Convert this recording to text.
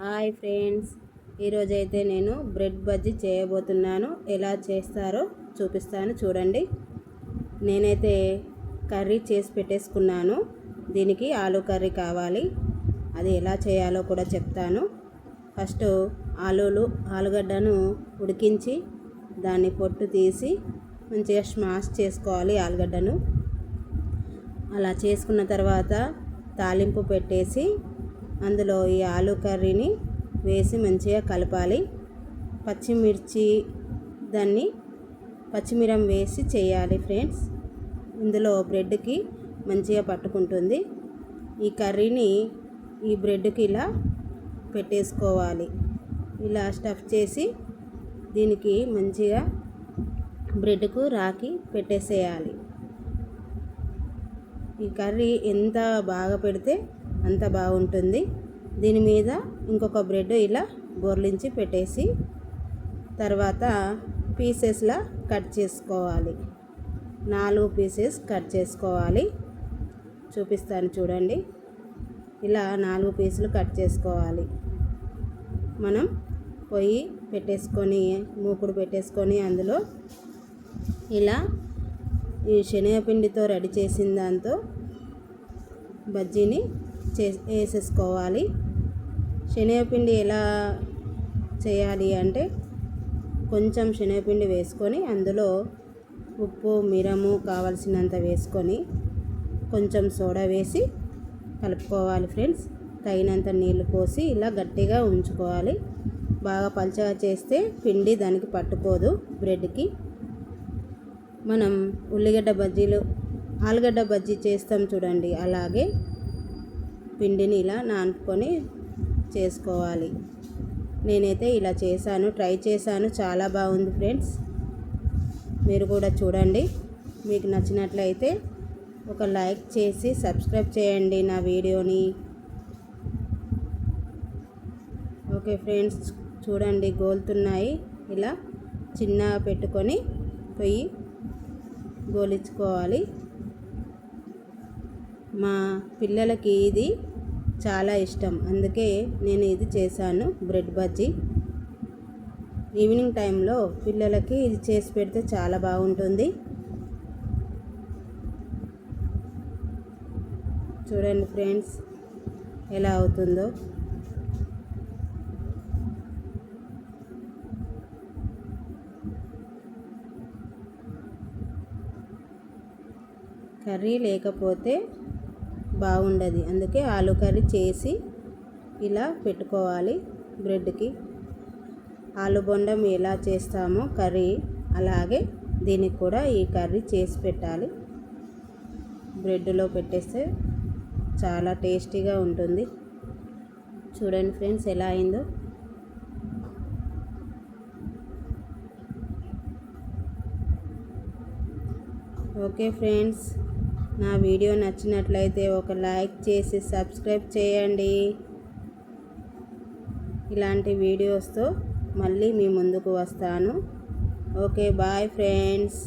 Hi friends, ఈరోజైతే నేను bread bajji చేయబోతున్నాను. ఎలా చేస్తారో చూపిస్తాను చూడండి. నేనైతే కర్రీ చేసి పెట్టేసుకున్నాను. దీనికి ఆలు కర్రీ కావాలి. అది ఎలా చేయాలో కూడా చెప్తాను. ఫస్ట్ ఆలుగడ్డను ఉడికించి దాన్ని పొట్టు తీసి మంచిగా స్మాష్ చేసుకోవాలి ఆలుగడ్డను. అలా చేసుకున్న తర్వాత తాలింపు పెట్టేసి అందులో ఈ ఆలు కర్రీని వేసి మంచిగా కలపాలి. పచ్చిమిరం వేసి చేయాలి ఫ్రెండ్స్. ఇందులో బ్రెడ్కి మంచిగా పట్టుకుంటుంది. ఈ కర్రీని ఈ బ్రెడ్కి ఇలా పెట్టేసుకోవాలి. ఇలా స్టఫ్ చేసి దీనికి మంచిగా బ్రెడ్కు రాకి పెట్టేసేయాలి. ఈ కర్రీ ఎంత బాగా పెడితే అంత బాగుంటుంది. దీని మీద ఇంకొక బ్రెడ్ ఇలా బోర్లించి పెట్టేసి తర్వాత పీసెస్లా కట్ చేసుకోవాలి. 4 పీసెస్ కట్ చేసుకోవాలి. చూపిస్తాను చూడండి. ఇలా 4 పీసులు కట్ చేసుకోవాలి. మనం పొయ్యి పెట్టేసుకొని మూకుడు పెట్టేసుకొని అందులో ఇలా ఈ శనగపిండితో రెడీ చేసిన దాంతో బజ్జీని వేసేసుకోవాలి. శనగపిండి ఎలా చేయాలి అంటే కొంచెం శనగపిండి వేసుకొని అందులో ఉప్పు మిరము కావలసినంత వేసుకొని కొంచెం సోడా వేసి కలుపుకోవాలి ఫ్రెండ్స్. తగినంత నీళ్లు పోసి ఇలా గట్టిగా ఉంచుకోవాలి. బాగా పల్చగా చేస్తే పిండి దానికి పట్టుకోదు బ్రెడ్కి. మనం ఆలుగడ్డ బజ్జీ చేస్తాం చూడండి, అలాగే పిండిని ఇలా నానుకొని చేసుకోవాలి. నేనైతే ఇలా చేశాను, ట్రై చేశాను. చాలా బాగుంది ఫ్రెండ్స్. మీరు కూడా చూడండి. మీకు నచ్చినట్లయితే ఒక లైక్ చేసి సబ్స్క్రైబ్ చేయండి నా వీడియోని. ఓకే ఫ్రెండ్స్, చూడండి గోలుతున్నాయి. ఇలా చిన్నగా పెట్టుకొని పొయ్యి గోలించుకోవాలి. మా పిల్లలకి ఇది చాలా ఇష్టం, అందుకే నేను ఇది చేశాను బ్రెడ్ బజ్జీ. ఈవినింగ్ టైంలో పిల్లలకి ఇది చేసి పెడితే చాలా బాగుంటుంది. చూడండి ఫ్రెండ్స్ ఎలా అవుతుందో. కర్రీ లేకపోతే బాగుండదు, అందుకే ఆలు కర్రీ చేసి ఇలా పెట్టుకోవాలి బ్రెడ్కి. ఆలు బొండం ఎలా చేస్తామో కర్రీ, అలాగే దీనికి కూడా ఈ కర్రీ చేసి పెట్టాలి. బ్రెడ్లో పెట్టేస్తే చాలా టేస్టీగా ఉంటుంది. చూడండి ఫ్రెండ్స్ ఎలా అయిందో. ఓకే ఫ్రెండ్స్, నా వీడియో నచ్చినట్లయితే ఒక లైక్ చేసి సబ్స్క్రైబ్ చేయండి. ఇలాంటి వీడియోస్తో మళ్ళీ మీ ముందుకు వస్తాను. Okay, bye friends.